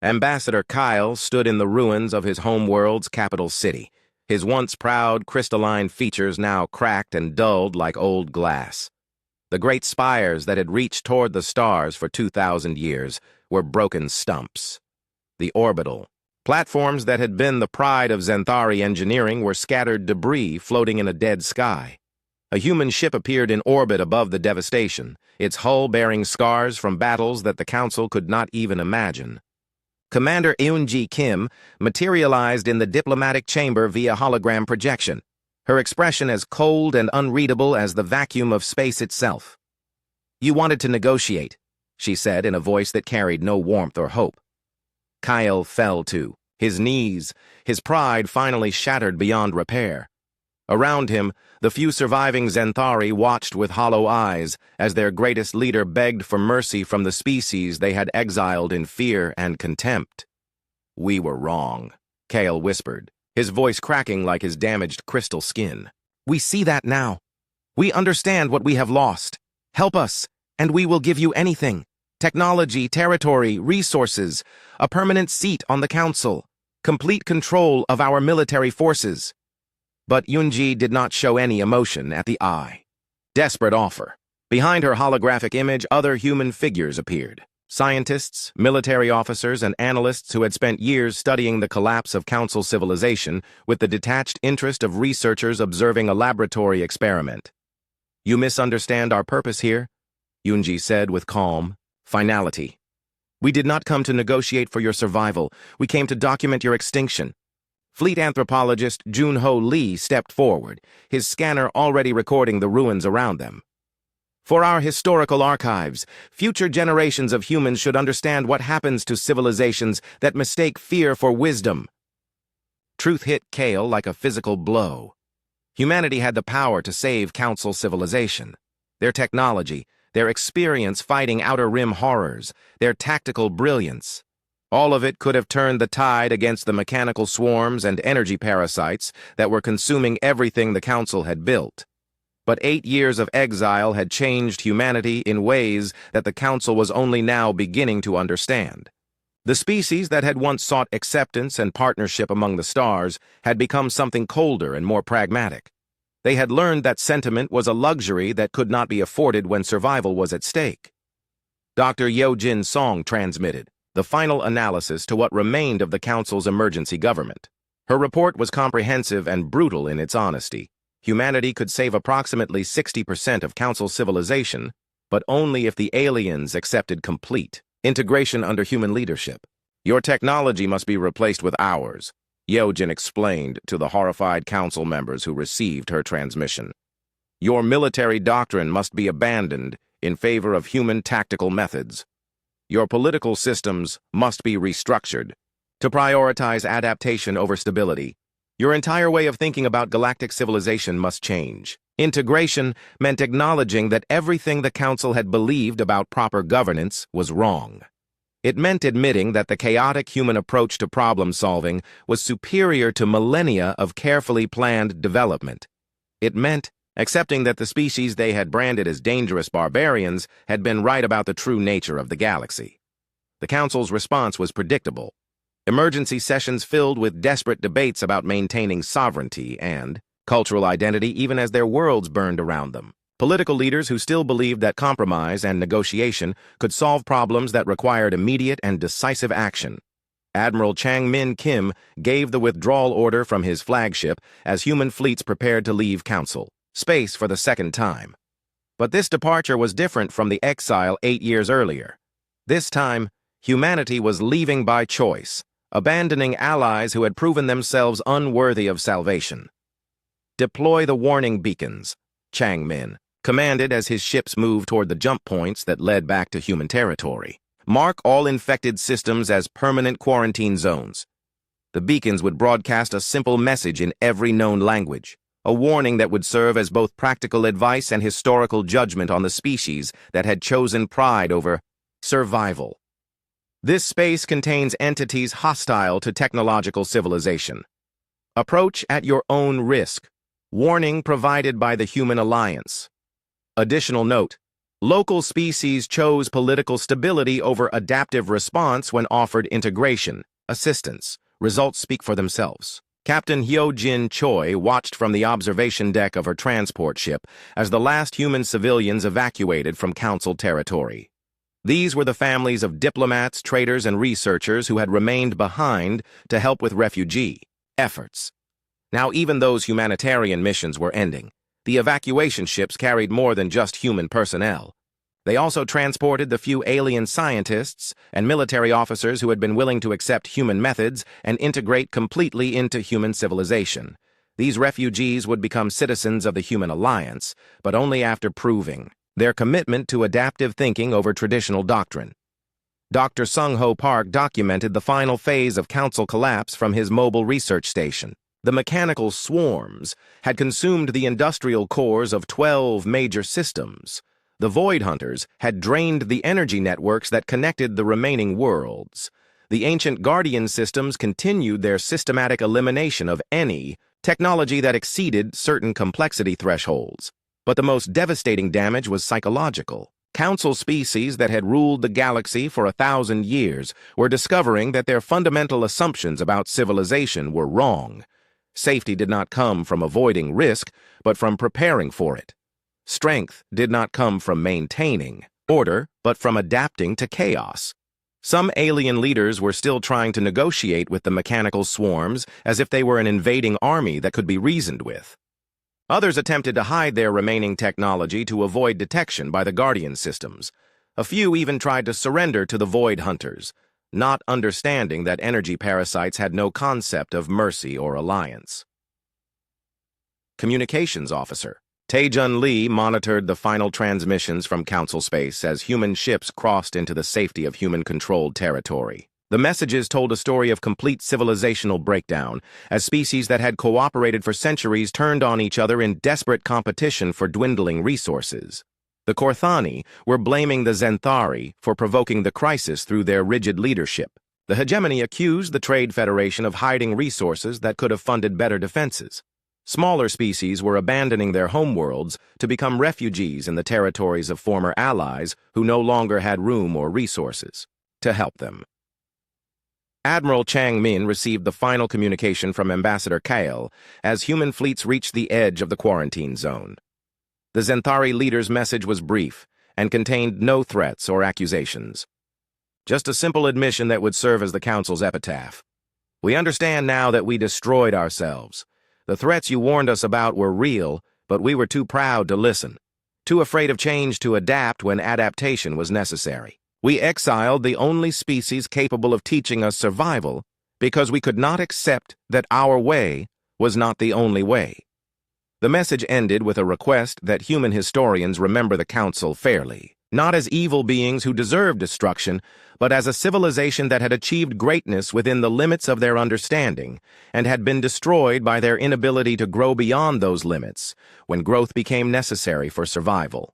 Ambassador Kyle stood in the ruins of his homeworld's capital city, his once proud crystalline features now cracked and dulled like old glass. The great spires that had reached toward the stars for 2,000 years were broken stumps. The orbital platforms that had been the pride of Xanthari engineering were scattered debris floating in a dead sky. A human ship appeared in orbit above the devastation, its hull bearing scars from battles that the Council could not even imagine. Commander Eun-ji Kim materialized in the diplomatic chamber via hologram projection, her expression as cold and unreadable as the vacuum of space itself. "You wanted to negotiate," she said in a voice that carried no warmth or hope. Kyle fell to his knees, his pride finally shattered beyond repair. Around him, the few surviving Xanthari watched with hollow eyes as their greatest leader begged for mercy from the species they had exiled in fear and contempt. "We were wrong," Kale whispered, his voice cracking like his damaged crystal skin. "We see that now. We understand what we have lost. Help us, and we will give you anything. Technology, territory, resources, a permanent seat on the Council, complete control of our military forces." But Yunji did not show any emotion at the eye. Desperate offer. Behind her holographic image, other human figures appeared. Scientists, military officers, and analysts who had spent years studying the collapse of Council civilization with the detached interest of researchers observing a laboratory experiment. "You misunderstand our purpose here," Yunji said with calm finality. "We did not come to negotiate for your survival. We came to document your extinction." Fleet anthropologist Jun-Ho Lee stepped forward, his scanner already recording the ruins around them. "For our historical archives, future generations of humans should understand what happens to civilizations that mistake fear for wisdom." Truth hit Kale like a physical blow. Humanity had the power to save Council civilization. Their technology, their experience fighting Outer Rim horrors, their tactical brilliance. All of it could have turned the tide against the mechanical swarms and energy parasites that were consuming everything the Council had built. But 8 years of exile had changed humanity in ways that the Council was only now beginning to understand. The species that had once sought acceptance and partnership among the stars had become something colder and more pragmatic. They had learned that sentiment was a luxury that could not be afforded when survival was at stake. Dr. Yo-Jin Song transmitted the final analysis to what remained of the Council's emergency government. Her report was comprehensive and brutal in its honesty. Humanity could save approximately 60% of Council civilization, but only if the aliens accepted complete integration under human leadership. "Your technology must be replaced with ours," Yo-Jin explained to the horrified Council members who received her transmission. "Your military doctrine must be abandoned in favor of human tactical methods. Your political systems must be restructured to prioritize adaptation over stability. Your entire way of thinking about galactic civilization must change." Integration meant acknowledging that everything the Council had believed about proper governance was wrong. It meant admitting that the chaotic human approach to problem-solving was superior to millennia of carefully planned development. It meant accepting that the species they had branded as dangerous barbarians had been right about the true nature of the galaxy. The Council's response was predictable. Emergency sessions filled with desperate debates about maintaining sovereignty and cultural identity even as their worlds burned around them. Political leaders who still believed that compromise and negotiation could solve problems that required immediate and decisive action. Admiral Chang-Min Kim gave the withdrawal order from his flagship as human fleets prepared to leave Council space for the second time. But this departure was different from the exile 8 years earlier. This time, humanity was leaving by choice, abandoning allies who had proven themselves unworthy of salvation. "Deploy the warning beacons," Chang-Min commanded as his ships moved toward the jump points that led back to human territory. "Mark all infected systems as permanent quarantine zones." The beacons would broadcast a simple message in every known language, a warning that would serve as both practical advice and historical judgment on the species that had chosen pride over survival. "This space contains entities hostile to technological civilization. Approach at your own risk. Warning provided by the Human Alliance." Additional note: Local species chose political stability over adaptive response when offered integration, assistance. Results speak for themselves. Captain Hyojin Choi watched from the observation deck of her transport ship as the last human civilians evacuated from Council territory. These were the families of diplomats, traders, and researchers who had remained behind to help with refugee efforts. Now, even those humanitarian missions were ending. The evacuation ships carried more than just human personnel. They also transported the few alien scientists and military officers who had been willing to accept human methods and integrate completely into human civilization. These refugees would become citizens of the Human Alliance, but only after proving their commitment to adaptive thinking over traditional doctrine. Dr. Sung-Ho Park documented the final phase of Council collapse from his mobile research station. The mechanical swarms had consumed the industrial cores of 12 major systems. The Void Hunters had drained the energy networks that connected the remaining worlds. The ancient Guardian systems continued their systematic elimination of any technology that exceeded certain complexity thresholds. But the most devastating damage was psychological. Council species that had ruled the galaxy for 1,000 years were discovering that their fundamental assumptions about civilization were wrong. Safety did not come from avoiding risk, but from preparing for it. Strength did not come from maintaining order, but from adapting to chaos. Some alien leaders were still trying to negotiate with the mechanical swarms as if they were an invading army that could be reasoned with. Others attempted to hide their remaining technology to avoid detection by the Guardian systems. A few even tried to surrender to the Void Hunters, not understanding that energy parasites had no concept of mercy or alliance. Communications Officer Taejun Lee monitored the final transmissions from Council space as human ships crossed into the safety of human-controlled territory. The messages told a story of complete civilizational breakdown, as species that had cooperated for centuries turned on each other in desperate competition for dwindling resources. The Korthani were blaming the Zenthari for provoking the crisis through their rigid leadership. The hegemony accused the Trade Federation of hiding resources that could have funded better defenses. Smaller species were abandoning their homeworlds to become refugees in the territories of former allies who no longer had room or resources to help them. Admiral Chang Min received the final communication from Ambassador Kael as human fleets reached the edge of the quarantine zone. The Zenthari leader's message was brief and contained no threats or accusations. Just a simple admission that would serve as the Council's epitaph. We understand now that we destroyed ourselves. The threats you warned us about were real, but we were too proud to listen, too afraid of change to adapt when adaptation was necessary. We exiled the only species capable of teaching us survival because we could not accept that our way was not the only way. The message ended with a request that human historians remember the Council fairly, not as evil beings who deserved destruction, but as a civilization that had achieved greatness within the limits of their understanding and had been destroyed by their inability to grow beyond those limits when growth became necessary for survival.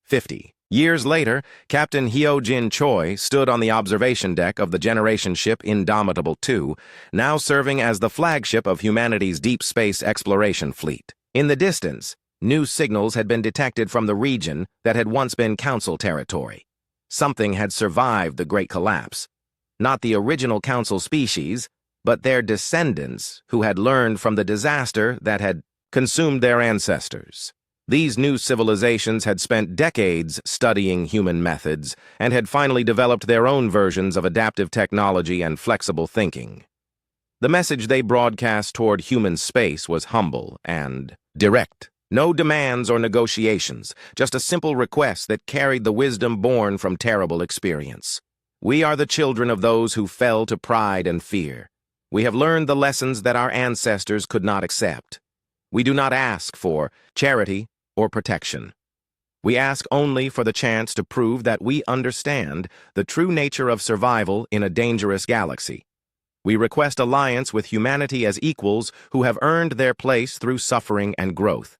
50 years later, Captain Hyojin Choi stood on the observation deck of the generation ship Indomitable II, now serving as the flagship of humanity's deep space exploration fleet. In the distance, new signals had been detected from the region that had once been Council territory. Something had survived the Great Collapse. Not the original Council species, but their descendants who had learned from the disaster that had consumed their ancestors. These new civilizations had spent decades studying human methods and had finally developed their own versions of adaptive technology and flexible thinking. The message they broadcast toward human space was humble and direct. No demands or negotiations, just a simple request that carried the wisdom born from terrible experience. We are the children of those who fell to pride and fear. We have learned the lessons that our ancestors could not accept. We do not ask for charity or protection. We ask only for the chance to prove that we understand the true nature of survival in a dangerous galaxy. We request alliance with humanity as equals who have earned their place through suffering and growth.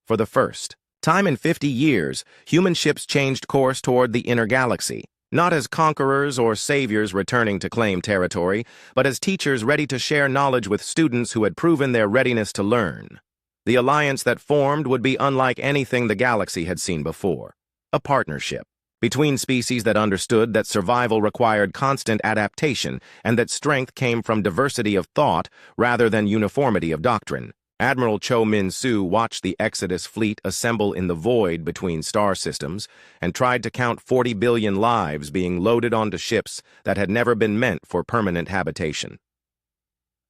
For the first time in 50 years, human ships changed course toward the inner galaxy, not as conquerors or saviors returning to claim territory, but as teachers ready to share knowledge with students who had proven their readiness to learn. The alliance that formed would be unlike anything the galaxy had seen before. A partnership between species that understood that survival required constant adaptation and that strength came from diversity of thought rather than uniformity of doctrine. Admiral Cho Min-soo watched the Exodus fleet assemble in the void between star systems and tried to count 40 billion lives being loaded onto ships that had never been meant for permanent habitation.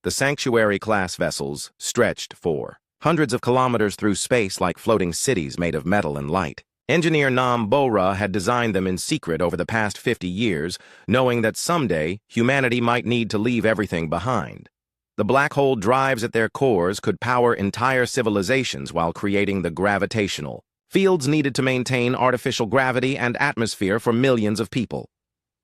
The Sanctuary-class vessels stretched for hundreds of kilometers through space like floating cities made of metal and light. Engineer Nam Bo-ra had designed them in secret over the past 50 years, knowing that someday humanity might need to leave everything behind. The black hole drives at their cores could power entire civilizations while creating the gravitational fields needed to maintain artificial gravity and atmosphere for millions of people.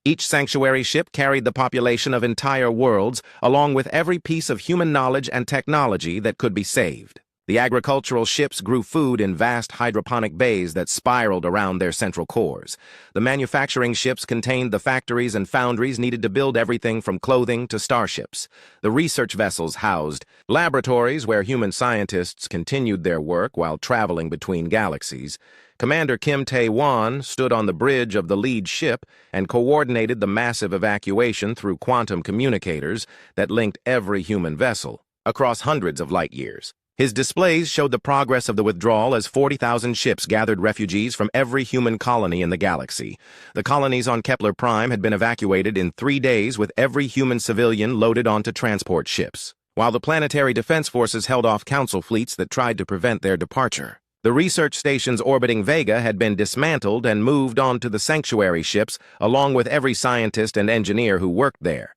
Each sanctuary ship carried the population of entire worlds, along with every piece of human knowledge and technology that could be saved. The agricultural ships grew food in vast hydroponic bays that spiraled around their central cores. The manufacturing ships contained the factories and foundries needed to build everything from clothing to starships. The research vessels housed laboratories where human scientists continued their work while traveling between galaxies. Commander Kim Tae-won stood on the bridge of the lead ship and coordinated the massive evacuation through quantum communicators that linked every human vessel across hundreds of light years. His displays showed the progress of the withdrawal as 40,000 ships gathered refugees from every human colony in the galaxy. The colonies on Kepler Prime had been evacuated in 3 days with every human civilian loaded onto transport ships, while the planetary defense forces held off council fleets that tried to prevent their departure. The research stations orbiting Vega had been dismantled and moved onto the sanctuary ships, along with every scientist and engineer who worked there.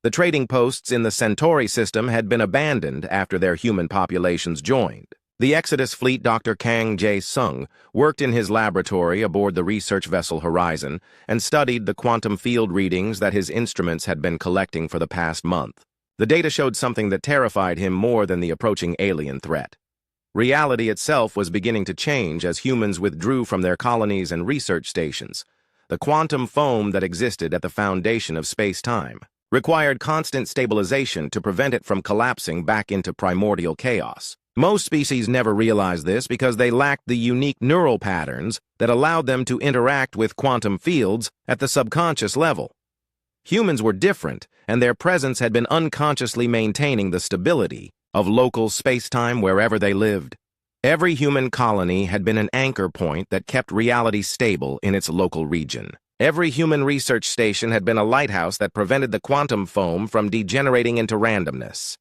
The trading posts in the Centauri system had been abandoned after their human populations joined. The Exodus fleet Dr. Kang Jae-sung worked in his laboratory aboard the research vessel Horizon and studied the quantum field readings that his instruments had been collecting for the past month. The data showed something that terrified him more than the approaching alien threat. Reality itself was beginning to change as humans withdrew from their colonies and research stations. The quantum foam that existed at the foundation of space-time required constant stabilization to prevent it from collapsing back into primordial chaos. Most species never realized this because they lacked the unique neural patterns that allowed them to interact with quantum fields at the subconscious level. Humans were different, and their presence had been unconsciously maintaining the stability of local space-time wherever they lived. Every human colony had been an anchor point that kept reality stable in its local region. Every human research station had been a lighthouse that prevented the quantum foam from degenerating into randomness.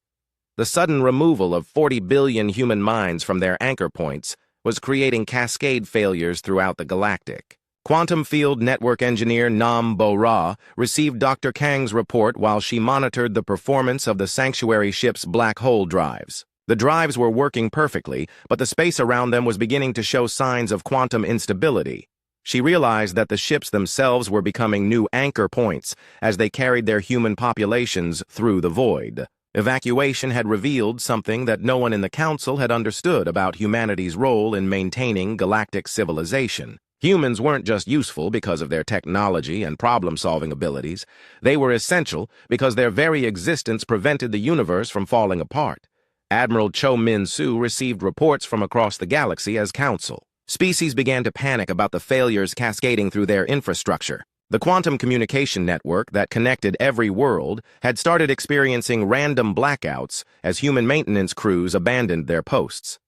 The sudden removal of 40 billion human minds from their anchor points was creating cascade failures throughout the galactic. Quantum field network engineer Nam Bo-ra received Dr. Kang's report while she monitored the performance of the sanctuary ship's black hole drives. The drives were working perfectly, but the space around them was beginning to show signs of quantum instability. She realized that the ships themselves were becoming new anchor points as they carried their human populations through the void. Evacuation had revealed something that no one in the Council had understood about humanity's role in maintaining galactic civilization. Humans weren't just useful because of their technology and problem-solving abilities. They were essential because their very existence prevented the universe from falling apart. Admiral Cho Min-soo received reports from across the galaxy as Council. Species began to panic about the failures cascading through their infrastructure. The quantum communication network that connected every world had started experiencing random blackouts as human maintenance crews abandoned their posts.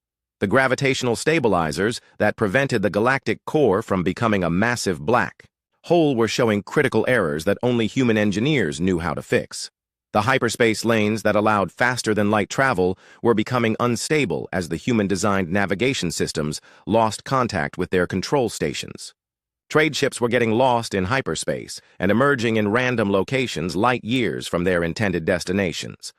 The gravitational stabilizers that prevented the galactic core from becoming a massive black hole were showing critical errors that only human engineers knew how to fix. The hyperspace lanes that allowed faster-than-light travel were becoming unstable as the human-designed navigation systems lost contact with their control stations. Trade ships were getting lost in hyperspace and emerging in random locations light years from their intended destinations.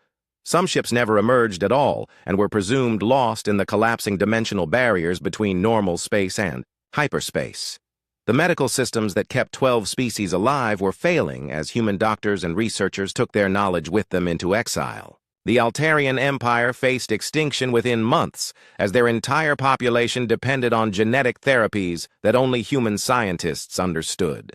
Some ships never emerged at all and were presumed lost in the collapsing dimensional barriers between normal space and hyperspace. The medical systems that kept 12 species alive were failing as human doctors and researchers took their knowledge with them into exile. The Altarian Empire faced extinction within months as their entire population depended on genetic therapies that only human scientists understood.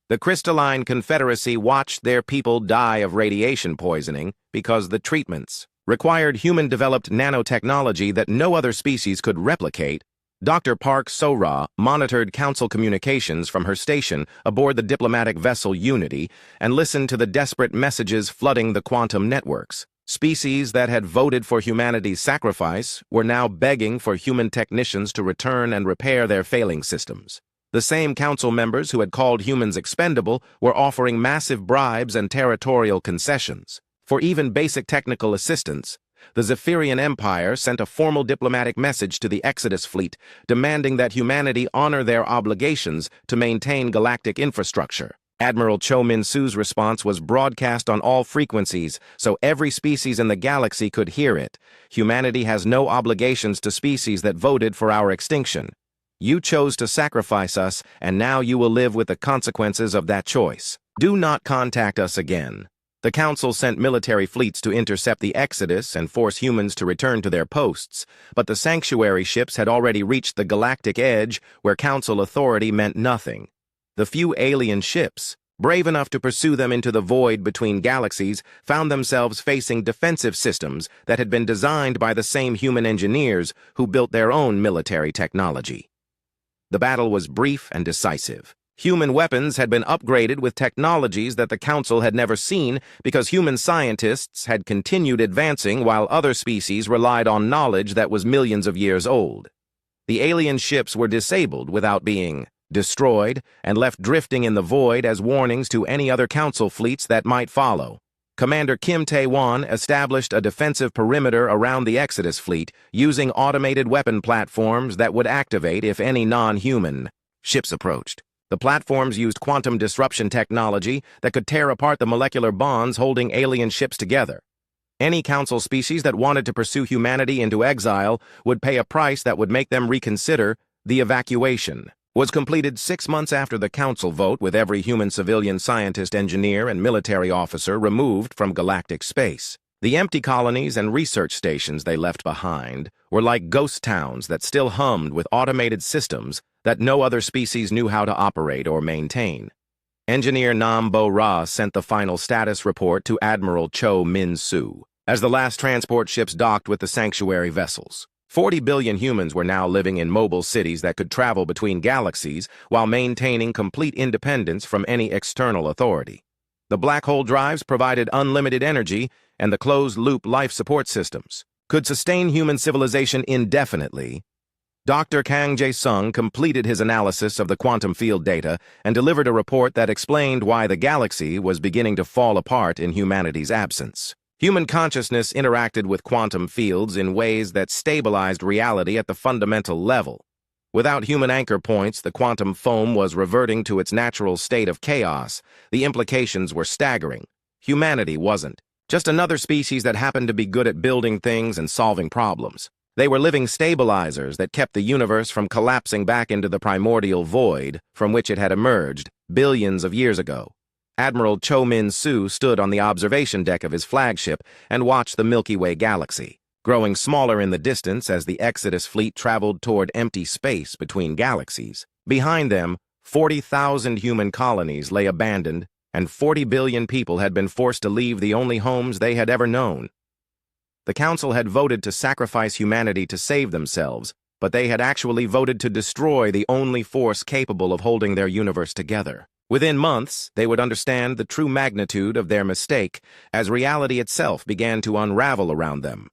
The Crystalline Confederacy watched their people die of radiation poisoning because the treatments required human-developed nanotechnology that no other species could replicate, Dr. Park So-ra monitored Council communications from her station aboard the diplomatic vessel Unity and listened to the desperate messages flooding the quantum networks. Species that had voted for humanity's sacrifice were now begging for human technicians to return and repair their failing systems. The same council members who had called humans expendable were offering massive bribes and territorial concessions. For even basic technical assistance, the Zephyrian Empire sent a formal diplomatic message to the Exodus fleet demanding that humanity honor their obligations to maintain galactic infrastructure. Admiral Cho Min-soo's response was broadcast on all frequencies, so every species in the galaxy could hear it. Humanity has no obligations to species that voted for our extinction. You chose to sacrifice us, and now you will live with the consequences of that choice. Do not contact us again. The Council sent military fleets to intercept the Exodus and force humans to return to their posts, but the sanctuary ships had already reached the galactic edge where Council authority meant nothing. The few alien ships, brave enough to pursue them into the void between galaxies, found themselves facing defensive systems that had been designed by the same human engineers who built their own military technology. The battle was brief and decisive. Human weapons had been upgraded with technologies that the Council had never seen because human scientists had continued advancing while other species relied on knowledge that was millions of years old. The alien ships were disabled without being destroyed and left drifting in the void as warnings to any other Council fleets that might follow. Commander Kim Tae-won established a defensive perimeter around the Exodus fleet using automated weapon platforms that would activate if any non-human ships approached. The platforms used quantum disruption technology that could tear apart the molecular bonds holding alien ships together. Any Council species that wanted to pursue humanity into exile would pay a price that would make them reconsider. The evacuation was completed 6 months after the Council vote, with every human civilian scientist, engineer, and military officer removed from galactic space. The empty colonies and research stations they left behind were like ghost towns that still hummed with automated systems that no other species knew how to operate or maintain. Engineer Nam Bo-ra sent the final status report to Admiral Cho Min-soo as the last transport ships docked with the sanctuary vessels. 40 billion humans were now living in mobile cities that could travel between galaxies while maintaining complete independence from any external authority. The black hole drives provided unlimited energy, and the closed-loop life support systems could sustain human civilization indefinitely. Dr. Kang Jae-sung completed his analysis of the quantum field data and delivered a report that explained why the galaxy was beginning to fall apart in humanity's absence. Human consciousness interacted with quantum fields in ways that stabilized reality at the fundamental level. Without human anchor points, the quantum foam was reverting to its natural state of chaos. The implications were staggering. Humanity wasn't just another species that happened to be good at building things and solving problems. They were living stabilizers that kept the universe from collapsing back into the primordial void from which it had emerged billions of years ago. Admiral Cho Min-soo stood on the observation deck of his flagship and watched the Milky Way galaxy, growing smaller in the distance as the Exodus fleet traveled toward empty space between galaxies. Behind them, 40,000 human colonies lay abandoned, and 40 billion people had been forced to leave the only homes they had ever known. The Council had voted to sacrifice humanity to save themselves, but they had actually voted to destroy the only force capable of holding their universe together. Within months, they would understand the true magnitude of their mistake as reality itself began to unravel around them.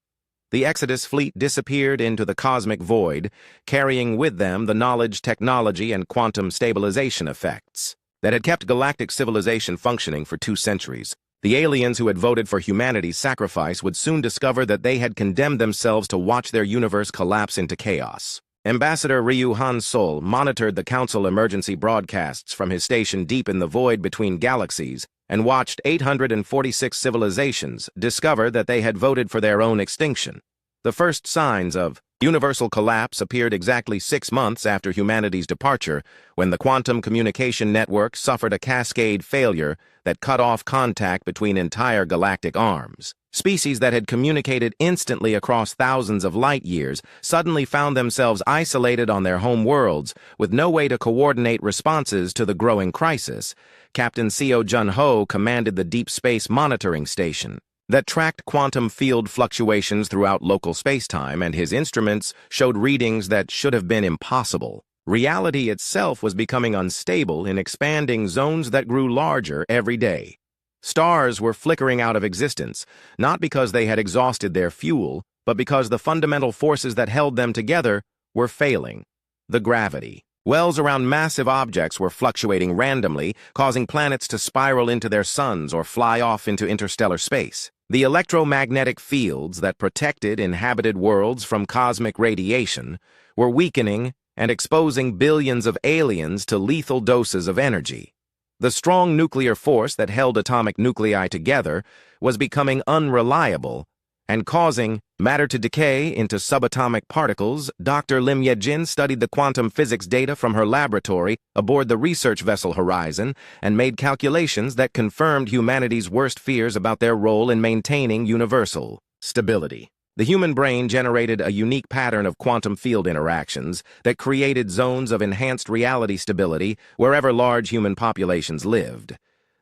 The Exodus fleet disappeared into the cosmic void, carrying with them the knowledge, technology, and quantum stabilization effects that had kept galactic civilization functioning for 2 centuries. The aliens who had voted for humanity's sacrifice would soon discover that they had condemned themselves to watch their universe collapse into chaos. Ambassador Ryu Han-sol monitored the Council emergency broadcasts from his station deep in the void between galaxies and watched 846 civilizations discover that they had voted for their own extinction. The first signs of universal collapse appeared exactly 6 months after humanity's departure, when the quantum communication network suffered a cascade failure that cut off contact between entire galactic arms. Species that had communicated instantly across thousands of light years suddenly found themselves isolated on their home worlds with no way to coordinate responses to the growing crisis. Captain Seo Jun-ho commanded the Deep Space Monitoring Station, that tracked quantum field fluctuations throughout local spacetime, and his instruments showed readings that should have been impossible. Reality itself was becoming unstable in expanding zones that grew larger every day. Stars were flickering out of existence, not because they had exhausted their fuel, but because the fundamental forces that held them together were failing. The gravity. Wells around massive objects were fluctuating randomly, causing planets to spiral into their suns or fly off into interstellar space. The electromagnetic fields that protected inhabited worlds from cosmic radiation were weakening and exposing billions of aliens to lethal doses of energy. The strong nuclear force that held atomic nuclei together was becoming unreliable and causing matter to decay into subatomic particles. Dr. Lim Ye-jin studied the quantum physics data from her laboratory aboard the research vessel Horizon and made calculations that confirmed humanity's worst fears about their role in maintaining universal stability. The human brain generated a unique pattern of quantum field interactions that created zones of enhanced reality stability wherever large human populations lived.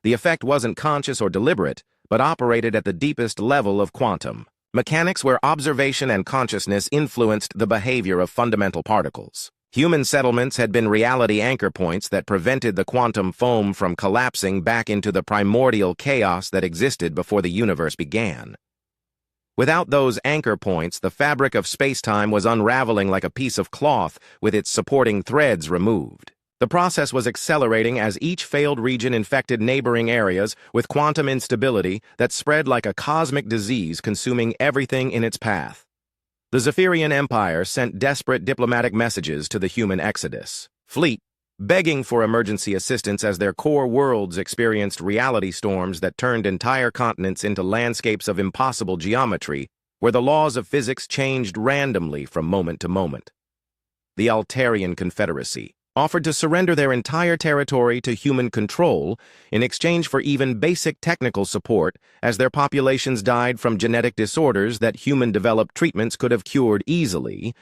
The effect wasn't conscious or deliberate, but operated at the deepest level of quantum mechanics, where observation and consciousness influenced the behavior of fundamental particles. Human settlements had been reality anchor points that prevented the quantum foam from collapsing back into the primordial chaos that existed before the universe began. Without those anchor points, the fabric of spacetime was unraveling like a piece of cloth with its supporting threads removed. The process was accelerating as each failed region infected neighboring areas with quantum instability that spread like a cosmic disease, consuming everything in its path. The Zephyrian Empire sent desperate diplomatic messages to the human exodus fleet, begging for emergency assistance as their core worlds experienced reality storms that turned entire continents into landscapes of impossible geometry, where the laws of physics changed randomly from moment to moment. The Altarian Confederacy offered to surrender their entire territory to human control in exchange for even basic technical support, as their populations died from genetic disorders that human-developed treatments could have cured easily.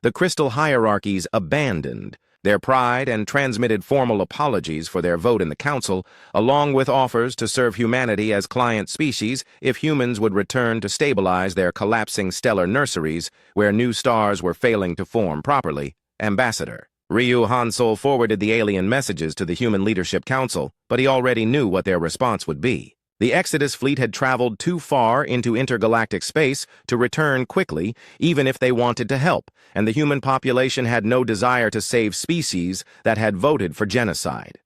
The crystal hierarchies abandoned their pride and transmitted formal apologies for their vote in the council, along with offers to serve humanity as client species if humans would return to stabilize their collapsing stellar nurseries where new stars were failing to form properly. Ambassador Ryu Hansol forwarded the alien messages to the Human Leadership Council, but he already knew what their response would be. The Exodus fleet had traveled too far into intergalactic space to return quickly, even if they wanted to help, and the human population had no desire to save species that had voted for genocide.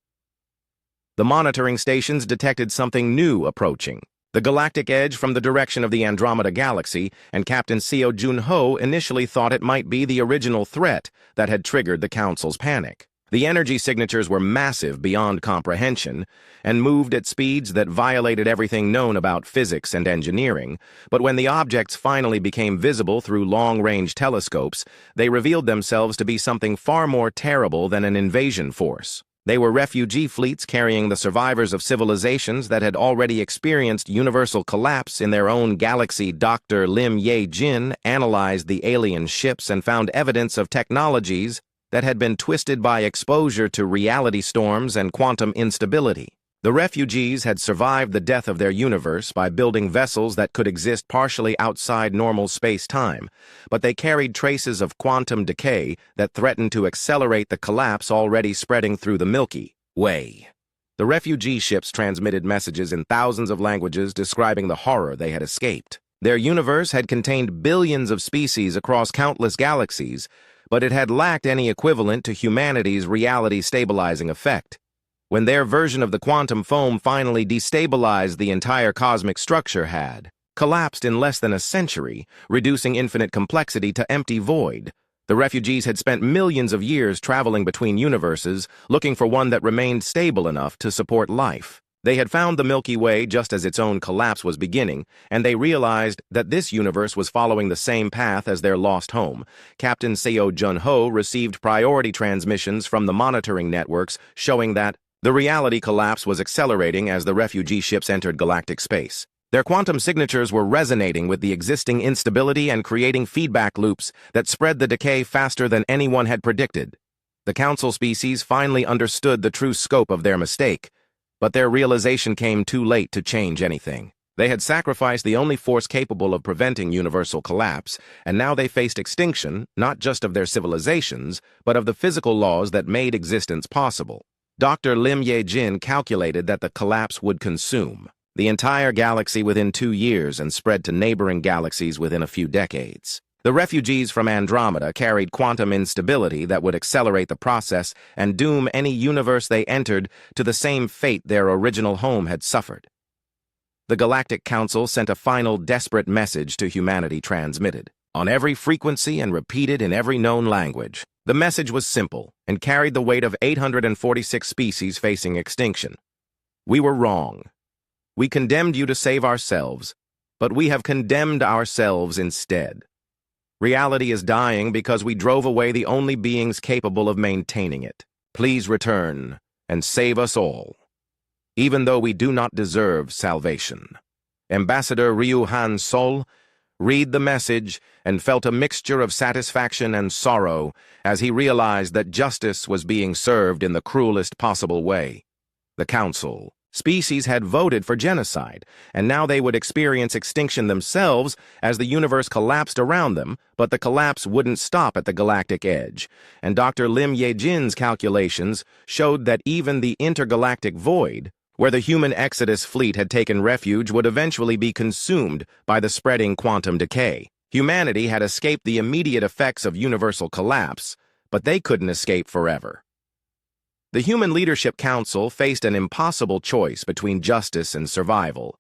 The monitoring stations detected something new approaching. The galactic edge from the direction of the Andromeda Galaxy, and Captain Seo Jun-ho initially thought it might be the original threat that had triggered the Council's panic. The energy signatures were massive beyond comprehension and moved at speeds that violated everything known about physics and engineering, but when the objects finally became visible through long-range telescopes, they revealed themselves to be something far more terrible than an invasion force. They were refugee fleets carrying the survivors of civilizations that had already experienced universal collapse in their own galaxy. Dr. Lim Ye-jin analyzed the alien ships and found evidence of technologies that had been twisted by exposure to reality storms and quantum instability. The refugees had survived the death of their universe by building vessels that could exist partially outside normal space-time, but they carried traces of quantum decay that threatened to accelerate the collapse already spreading through the Milky Way. The refugee ships transmitted messages in thousands of languages describing the horror they had escaped. Their universe had contained billions of species across countless galaxies, but it had lacked any equivalent to humanity's reality-stabilizing effect. When their version of the quantum foam finally destabilized, the entire cosmic structure had collapsed in less than a century, reducing infinite complexity to empty void. The refugees had spent millions of years traveling between universes, looking for one that remained stable enough to support life. They had found the Milky Way just as its own collapse was beginning, and they realized that this universe was following the same path as their lost home. Captain Seo Jun-ho received priority transmissions from the monitoring networks showing that the reality collapse was accelerating as the refugee ships entered galactic space. Their quantum signatures were resonating with the existing instability and creating feedback loops that spread the decay faster than anyone had predicted. The Council species finally understood the true scope of their mistake, but their realization came too late to change anything. They had sacrificed the only force capable of preventing universal collapse, and now they faced extinction, not just of their civilizations, but of the physical laws that made existence possible. Dr. Lim Ye-jin calculated that the collapse would consume the entire galaxy within 2 years and spread to neighboring galaxies within a few decades. The refugees from Andromeda carried quantum instability that would accelerate the process and doom any universe they entered to the same fate their original home had suffered. The Galactic Council sent a final desperate message to humanity transmitted on every frequency and repeated in every known language. The message was simple and carried the weight of 846 species facing extinction. We were wrong. We condemned you to save ourselves, but we have condemned ourselves instead. Reality is dying because we drove away the only beings capable of maintaining it. Please return and save us all, even though we do not deserve salvation. Ambassador Ryu Han Sol read the message and felt a mixture of satisfaction and sorrow as he realized that justice was being served in the cruelest possible way. The Council species had voted for genocide, and now they would experience extinction themselves as the universe collapsed around them, but the collapse wouldn't stop at the galactic edge, and Dr. Lim Ye-jin's calculations showed that even the intergalactic void, where the human Exodus fleet had taken refuge, would eventually be consumed by the spreading quantum decay. Humanity had escaped the immediate effects of universal collapse, but they couldn't escape forever. The Human Leadership Council faced an impossible choice between justice and survival.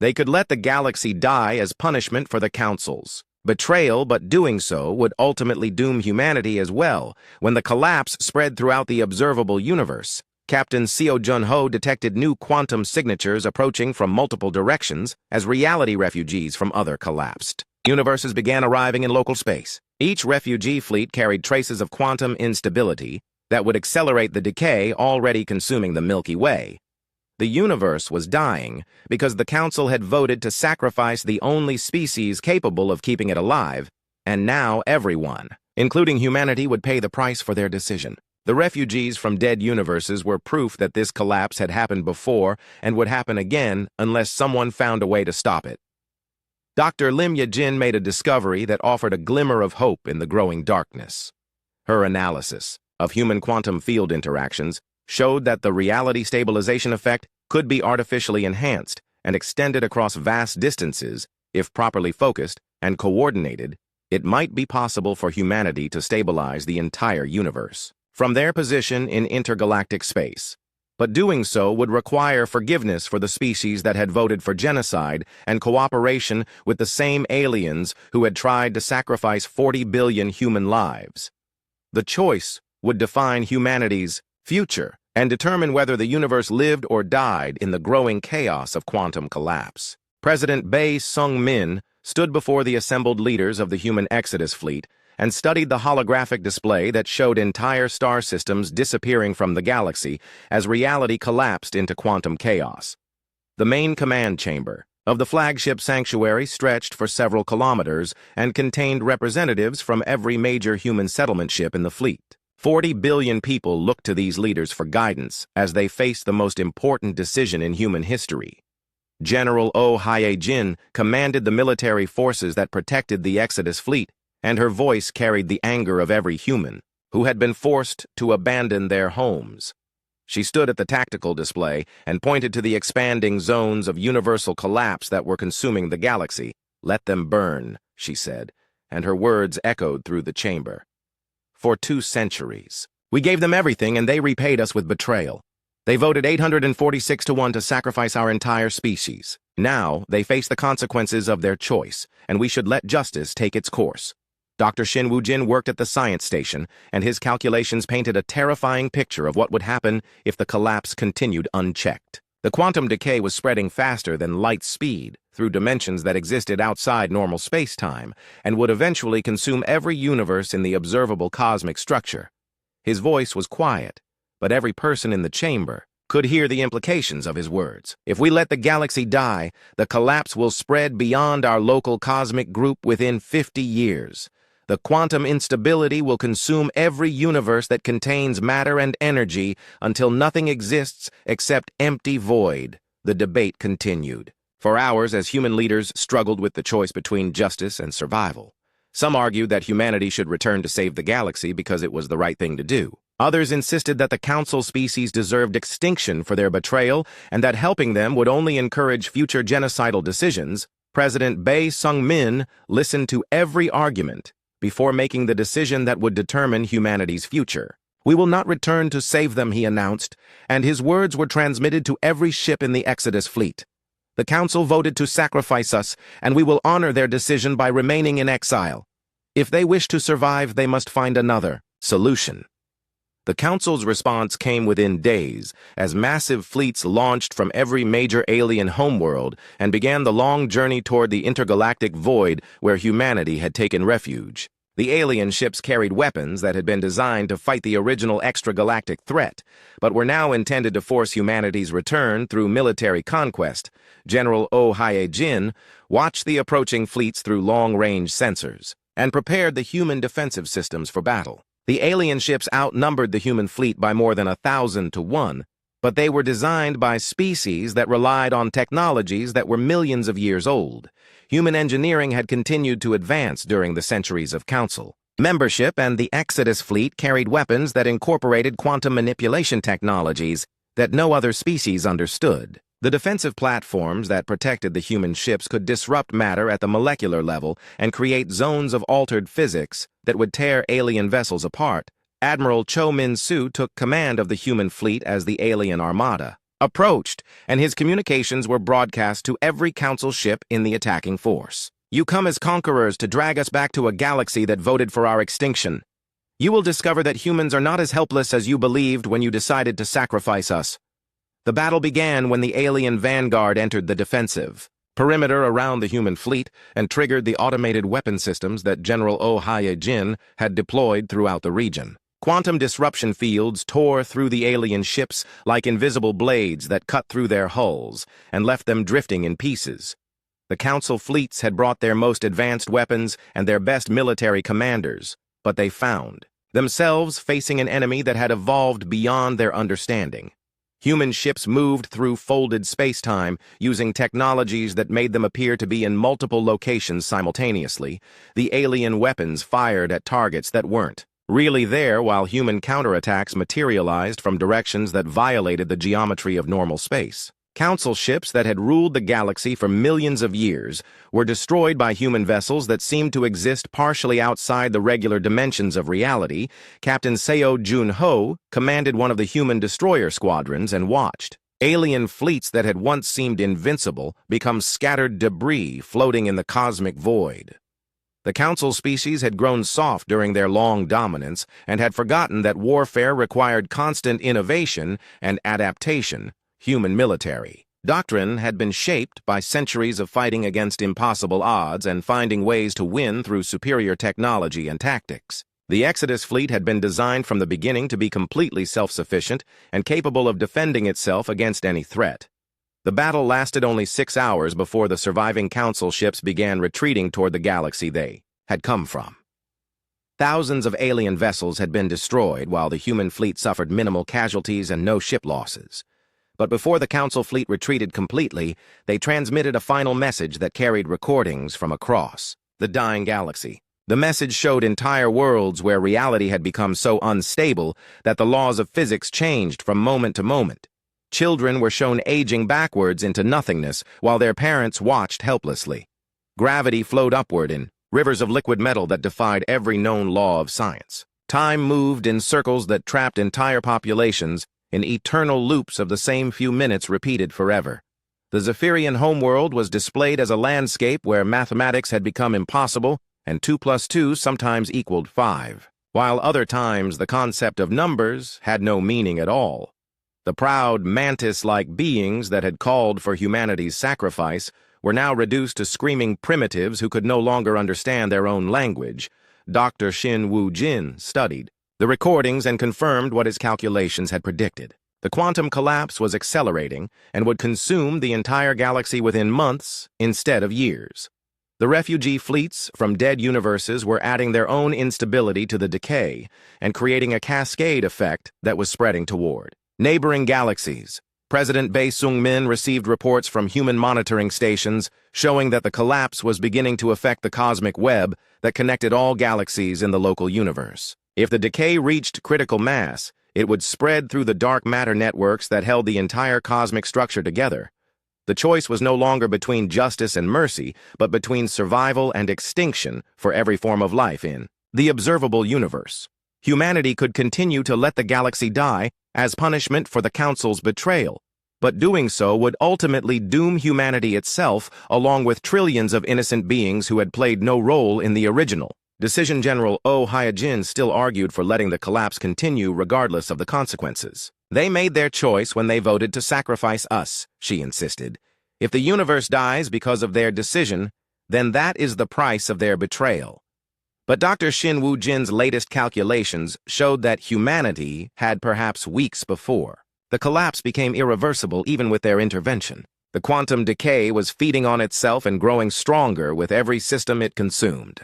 They could let the galaxy die as punishment for the Council's betrayal, but doing so would ultimately doom humanity as well. When the collapse spread throughout the observable universe, Captain Seo Jun-ho detected new quantum signatures approaching from multiple directions as reality refugees from other collapsed universes began arriving in local space. Each refugee fleet carried traces of quantum instability that would accelerate the decay already consuming the Milky Way. The universe was dying because the Council had voted to sacrifice the only species capable of keeping it alive, and now everyone, including humanity, would pay the price for their decision. The refugees from dead universes were proof that this collapse had happened before and would happen again unless someone found a way to stop it. Dr. Lim Ye-jin made a discovery that offered a glimmer of hope in the growing darkness. Her analysis of human quantum field interactions showed that the reality stabilization effect could be artificially enhanced and extended across vast distances. If properly focused and coordinated, it might be possible for humanity to stabilize the entire universe from their position in intergalactic space. But doing so would require forgiveness for the species that had voted for genocide and cooperation with the same aliens who had tried to sacrifice 40 billion human lives. The choice would define humanity's future and determine whether the universe lived or died in the growing chaos of quantum collapse. President Bae Sung-min stood before the assembled leaders of the human Exodus fleet and studied the holographic display that showed entire star systems disappearing from the galaxy as reality collapsed into quantum chaos. The main command chamber of the flagship sanctuary stretched for several kilometers and contained representatives from every major human settlement ship in the fleet. 40 billion people looked to these leaders for guidance as they faced the most important decision in human history. General Oh Hye-jin commanded the military forces that protected the Exodus fleet, and her voice carried the anger of every human who had been forced to abandon their homes. She stood at the tactical display and pointed to the expanding zones of universal collapse that were consuming the galaxy. "Let them burn," she said, and her words echoed through the chamber. "For 2 centuries, we gave them everything and they repaid us with betrayal. They voted 846 to 1 to sacrifice our entire species. Now they face the consequences of their choice, and we should let justice take its course." Dr. Shin Woo-jin worked at the science station, and his calculations painted a terrifying picture of what would happen if the collapse continued unchecked. The quantum decay was spreading faster than light speed through dimensions that existed outside normal space-time and would eventually consume every universe in the observable cosmic structure. His voice was quiet, but every person in the chamber could hear the implications of his words. "If we let the galaxy die, the collapse will spread beyond our local cosmic group within 50 years. The quantum instability will consume every universe that contains matter and energy until nothing exists except empty void." The debate continued. For hours, as human leaders struggled with the choice between justice and survival. Some argued that humanity should return to save the galaxy because it was the right thing to do. Others insisted that the council species deserved extinction for their betrayal and that helping them would only encourage future genocidal decisions. President Bae Sung-min listened to every argument before making the decision that would determine humanity's future. "We will not return to save them," he announced, and his words were transmitted to every ship in the Exodus fleet. "The Council voted to sacrifice us, and we will honor their decision by remaining in exile. If they wish to survive, they must find another solution." The Council's response came within days, as massive fleets launched from every major alien homeworld and began the long journey toward the intergalactic void where humanity had taken refuge. The alien ships carried weapons that had been designed to fight the original extragalactic threat, but were now intended to force humanity's return through military conquest. General Oh Hae-jin watched the approaching fleets through long-range sensors and prepared the human defensive systems for battle. The alien ships outnumbered the human fleet by more than 1,000 to 1, but they were designed by species that relied on technologies that were millions of years old. Human engineering had continued to advance during the centuries of Council membership, and the Exodus fleet carried weapons that incorporated quantum manipulation technologies that no other species understood. The defensive platforms that protected the human ships could disrupt matter at the molecular level and create zones of altered physics that would tear alien vessels apart. Admiral Cho Min-soo took command of the human fleet as the alien armada approached, and his communications were broadcast to every Council ship in the attacking force. "You come as conquerors to drag us back to a galaxy that voted for our extinction. You will discover that humans are not as helpless as you believed when you decided to sacrifice us." The battle began when the alien vanguard entered the defensive perimeter around the human fleet and triggered the automated weapon systems that General Oh Hae-jin had deployed throughout the region. Quantum disruption fields tore through the alien ships like invisible blades that cut through their hulls and left them drifting in pieces. The Council fleets had brought their most advanced weapons and their best military commanders, but they found themselves facing an enemy that had evolved beyond their understanding. Human ships moved through folded space-time using technologies that made them appear to be in multiple locations simultaneously. The alien weapons fired at targets that weren't really there, while human counterattacks materialized from directions that violated the geometry of normal space. Council ships that had ruled the galaxy for millions of years were destroyed by human vessels that seemed to exist partially outside the regular dimensions of reality. Captain Seo Jun-ho commanded one of the human destroyer squadrons and watched alien fleets that had once seemed invincible become scattered debris floating in the cosmic void. The Council species had grown soft during their long dominance and had forgotten that warfare required constant innovation and adaptation. Human military doctrine had been shaped by centuries of fighting against impossible odds and finding ways to win through superior technology and tactics. The Exodus fleet had been designed from the beginning to be completely self-sufficient and capable of defending itself against any threat. The battle lasted only 6 hours before the surviving Council ships began retreating toward the galaxy they had come from. Thousands of alien vessels had been destroyed, while the human fleet suffered minimal casualties and no ship losses. But before the Council fleet retreated completely, they transmitted a final message that carried recordings from across the dying galaxy. The message showed entire worlds where reality had become so unstable that the laws of physics changed from moment to moment. Children were shown aging backwards into nothingness while their parents watched helplessly. Gravity flowed upward in rivers of liquid metal that defied every known law of science. Time moved in circles that trapped entire populations in eternal loops of the same few minutes repeated forever. The Zephyrian homeworld was displayed as a landscape where mathematics had become impossible and 2 + 2 sometimes equaled 5, while other times the concept of numbers had no meaning at all. The proud mantis-like beings that had called for humanity's sacrifice were now reduced to screaming primitives who could no longer understand their own language. Dr. Shin Woo-jin studied the recordings and confirmed what his calculations had predicted. The quantum collapse was accelerating and would consume the entire galaxy within months instead of years. The refugee fleets from dead universes were adding their own instability to the decay and creating a cascade effect that was spreading toward neighboring galaxies. President Bae Sung-min received reports from human monitoring stations showing that the collapse was beginning to affect the cosmic web that connected all galaxies in the local universe. If the decay reached critical mass, it would spread through the dark matter networks that held the entire cosmic structure together. The choice was no longer between justice and mercy, but between survival and extinction for every form of life in the observable universe. Humanity could continue to let the galaxy die as punishment for the Council's betrayal, but doing so would ultimately doom humanity itself along with trillions of innocent beings who had played no role in the original. Decision General Oh Hyojin still argued for letting the collapse continue regardless of the consequences. They made their choice when they voted to sacrifice us, she insisted. If the universe dies because of their decision, then that is the price of their betrayal. But Dr. Shin Woo-jin's latest calculations showed that humanity had perhaps weeks before. The collapse became irreversible even with their intervention. The quantum decay was feeding on itself and growing stronger with every system it consumed.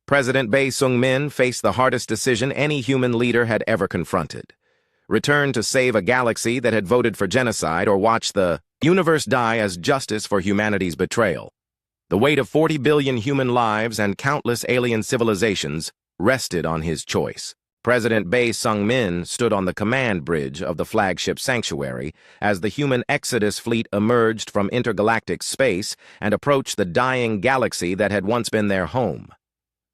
President Bae Sung-min faced the hardest decision any human leader had ever confronted. Return to save a galaxy that had voted for genocide or watch the universe die as justice for humanity's betrayal. The weight of 40 billion human lives and countless alien civilizations rested on his choice. President Bae Sung-min stood on the command bridge of the flagship sanctuary as the human Exodus fleet emerged from intergalactic space and approached the dying galaxy that had once been their home.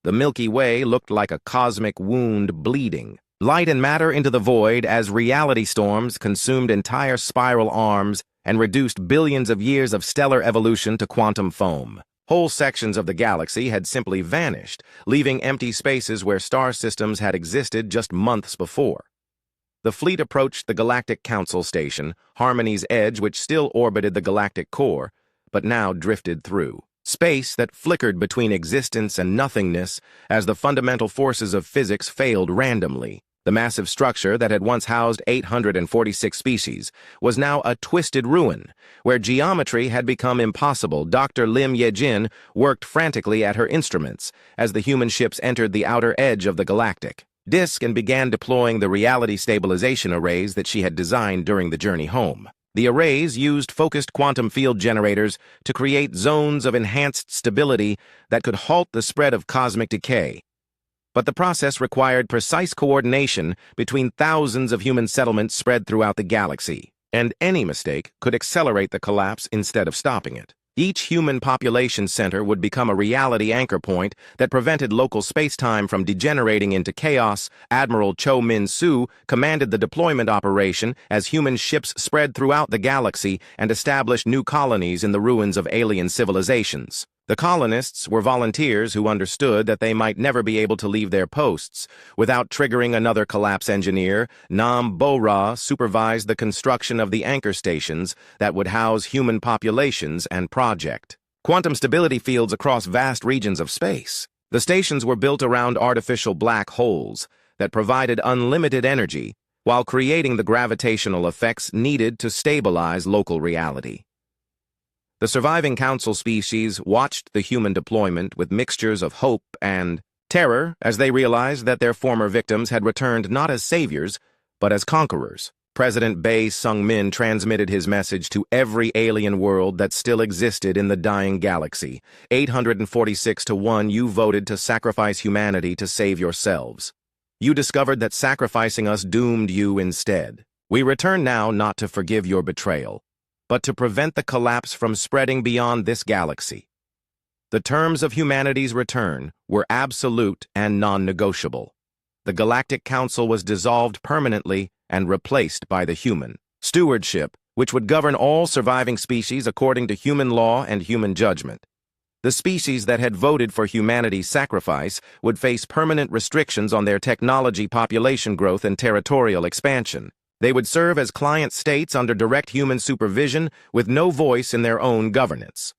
The Milky Way looked like a cosmic wound bleeding. Light and matter into the void as reality storms consumed entire spiral arms and reduced billions of years of stellar evolution to quantum foam. Whole sections of the galaxy had simply vanished, leaving empty spaces where star systems had existed just months before. The fleet approached the Galactic Council station, Harmony's Edge, which still orbited the galactic core, but now drifted through space that flickered between existence and nothingness as the fundamental forces of physics failed randomly. The massive structure that had once housed 846 species was now a twisted ruin, where geometry had become impossible. Dr. Lim Ye-jin worked frantically at her instruments as the human ships entered the outer edge of the galactic disk and began deploying the reality stabilization arrays that she had designed during the journey home. The arrays used focused quantum field generators to create zones of enhanced stability that could halt the spread of cosmic decay. But the process required precise coordination between thousands of human settlements spread throughout the galaxy, and any mistake could accelerate the collapse instead of stopping it. Each human population center would become a reality anchor point that prevented local space-time from degenerating into chaos. Admiral Cho Min-soo commanded the deployment operation as human ships spread throughout the galaxy and established new colonies in the ruins of alien civilizations. The colonists were volunteers who understood that they might never be able to leave their posts. Without triggering another collapse engineer, Nam Bo-ra supervised the construction of the anchor stations that would house human populations and project quantum stability fields across vast regions of space. The stations were built around artificial black holes that provided unlimited energy while creating the gravitational effects needed to stabilize local reality. The surviving council species watched the human deployment with mixtures of hope and terror as they realized that their former victims had returned not as saviors, but as conquerors. President Bae Sung-min transmitted his message to every alien world that still existed in the dying galaxy. 846 to 1, you voted to sacrifice humanity to save yourselves. You discovered that sacrificing us doomed you instead. We return now not to forgive your betrayal, but to prevent the collapse from spreading beyond this galaxy. The terms of humanity's return were absolute and non-negotiable. The Galactic Council was dissolved permanently and replaced by the human stewardship, which would govern all surviving species according to human law and human judgment. The species that had voted for humanity's sacrifice would face permanent restrictions on their technology, population growth, and territorial expansion. They would serve as client states under direct human supervision with no voice in their own governance.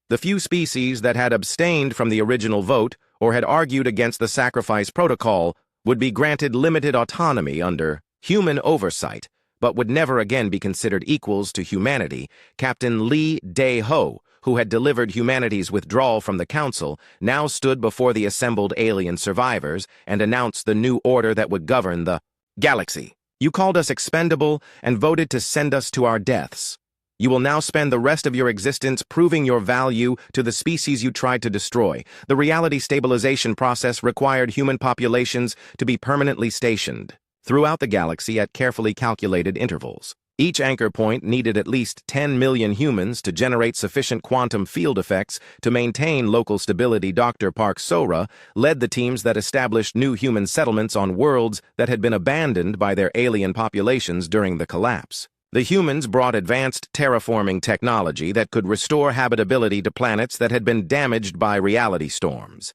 The few species that had abstained from the original vote or had argued against the sacrifice protocol would be granted limited autonomy under human oversight, but would never again be considered equals to humanity. Captain Lee Dae-ho, who had delivered humanity's withdrawal from the Council, now stood before the assembled alien survivors and announced the new order that would govern the galaxy. You called us expendable and voted to send us to our deaths. You will now spend the rest of your existence proving your value to the species you tried to destroy. The reality stabilization process required human populations to be permanently stationed throughout the galaxy at carefully calculated intervals. Each anchor point needed at least 10 million humans to generate sufficient quantum field effects to maintain local stability. Dr. Park Sora led the teams that established new human settlements on worlds that had been abandoned by their alien populations during the collapse. The humans brought advanced terraforming technology that could restore habitability to planets that had been damaged by reality storms.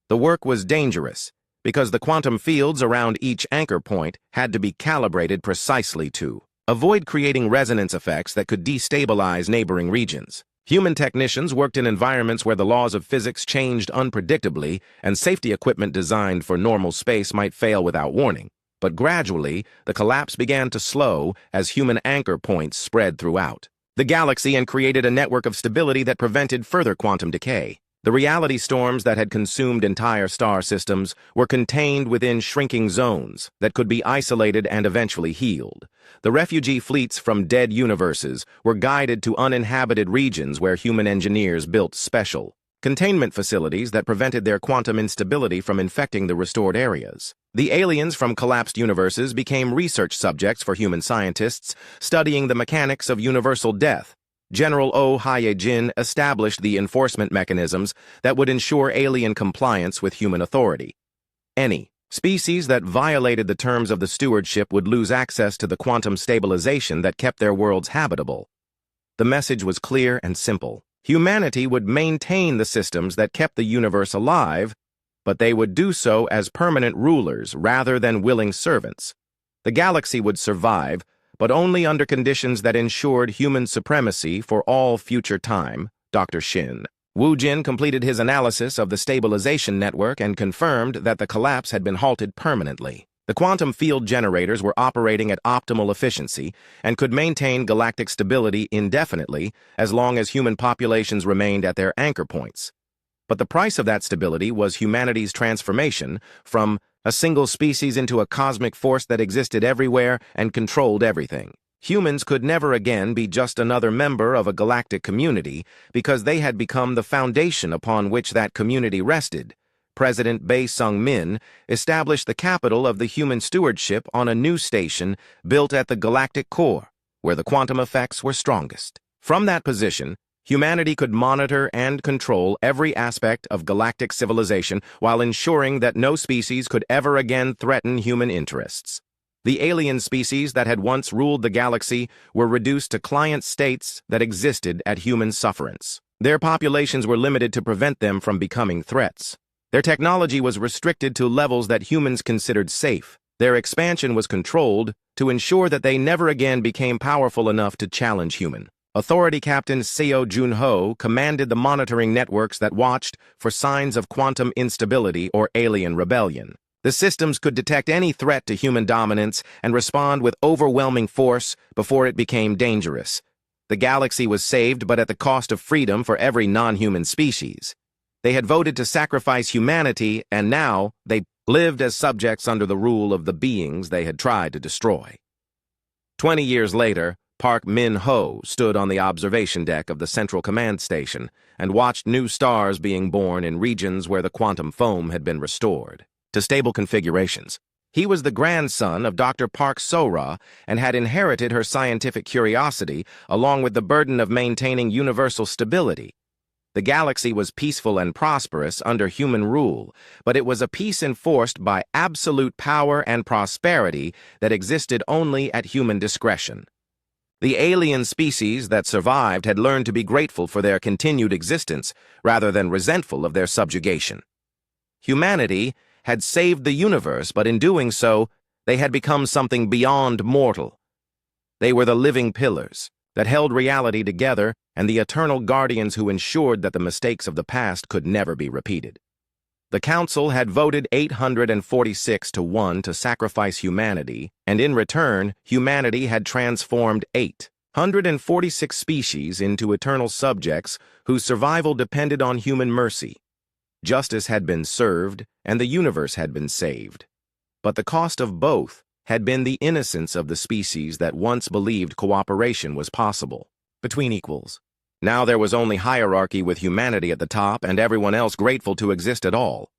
The work was dangerous because the quantum fields around each anchor point had to be calibrated precisely to avoid creating resonance effects that could destabilize neighboring regions. Human technicians worked in environments where the laws of physics changed unpredictably and safety equipment designed for normal space might fail without warning. But gradually, the collapse began to slow as human anchor points spread throughout the galaxy and created a network of stability that prevented further quantum decay. The reality storms that had consumed entire star systems were contained within shrinking zones that could be isolated and eventually healed. The refugee fleets from dead universes were guided to uninhabited regions where human engineers built special containment facilities that prevented their quantum instability from infecting the restored areas. The aliens from collapsed universes became research subjects for human scientists studying the mechanics of universal death. General Oh Haye-jin established the enforcement mechanisms that would ensure alien compliance with human authority. Any species that violated the terms of the stewardship would lose access to the quantum stabilization that kept their worlds habitable. The message was clear and simple. Humanity would maintain the systems that kept the universe alive, but they would do so as permanent rulers rather than willing servants. The galaxy would survive, but only under conditions that ensured human supremacy for all future time. Dr. Shin Woo-jin completed his analysis of the stabilization network and confirmed that the collapse had been halted permanently. The quantum field generators were operating at optimal efficiency and could maintain galactic stability indefinitely as long as human populations remained at their anchor points. But the price of that stability was humanity's transformation from a single species into a cosmic force that existed everywhere and controlled everything. Humans could never again be just another member of a galactic community because they had become the foundation upon which that community rested. President Bae Sung-min established the capital of the human stewardship on a new station built at the galactic core, where the quantum effects were strongest. From that position, humanity could monitor and control every aspect of galactic civilization while ensuring that no species could ever again threaten human interests. The alien species that had once ruled the galaxy were reduced to client states that existed at human sufferance. Their populations were limited to prevent them from becoming threats. Their technology was restricted to levels that humans considered safe. Their expansion was controlled to ensure that they never again became powerful enough to challenge human authority. Captain Seo Jun-ho commanded the monitoring networks that watched for signs of quantum instability or alien rebellion. The systems could detect any threat to human dominance and respond with overwhelming force before it became dangerous. The galaxy was saved, but at the cost of freedom for every non-human species. They had voted to sacrifice humanity, and now they lived as subjects under the rule of the beings they had tried to destroy. 20 years later, Park Min-ho stood on the observation deck of the Central Command Station and watched new stars being born in regions where the quantum foam had been restored to stable configurations. He was the grandson of Dr. Park Sora and had inherited her scientific curiosity along with the burden of maintaining universal stability. The galaxy was peaceful and prosperous under human rule, but it was a peace enforced by absolute power and prosperity that existed only at human discretion. The alien species that survived had learned to be grateful for their continued existence rather than resentful of their subjugation. Humanity had saved the universe, but in doing so, they had become something beyond mortal. They were the living pillars that held reality together and the eternal guardians who ensured that the mistakes of the past could never be repeated. The Council had voted 846 to 1 to sacrifice humanity, and in return, humanity had transformed 846 species into eternal subjects whose survival depended on human mercy. Justice had been served, and the universe had been saved. But the cost of both had been the innocence of the species that once believed cooperation was possible, between equals. Now there was only hierarchy with humanity at the top and everyone else grateful to exist at all.